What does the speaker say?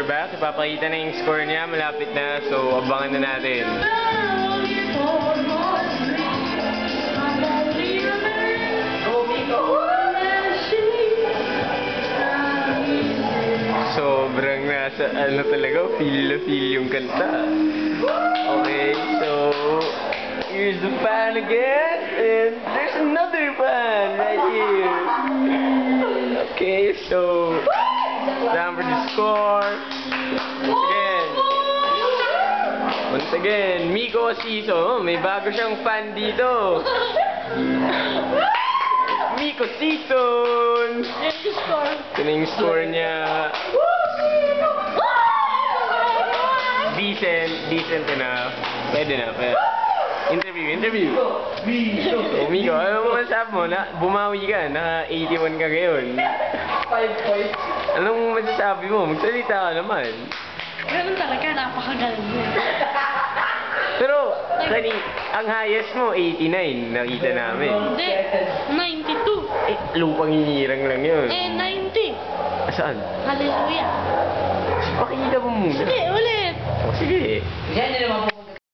score back. Ipapakita na yung score niya. Malapit na. So, abangan na natin. Sobrang nasa ano talaga, feel na feel yung kanta. Okay, so here's the fan again, and there's another fan right here. Okay, so time for the score. Once again, Miko Asiso. May bago siyang fan dito. Miko Season! Ito na yung score niya. Decent enough. Pwede na. Interview. So, Miko, ano mo masasabi mo? Bumawi ka, naka 81 ka ngayon. 5 points. Anong masasabi mo? Magsalita ka naman. Ganun talaga, napakagaling mo. Pero, ang highest mo, 89, nakita namin. Hindi, 92. Eh, lupang hinirang lang yun. 90. Saan? Hallelujah. Pakita mo muna. Sige, ulit. O, sige. Yan naman po.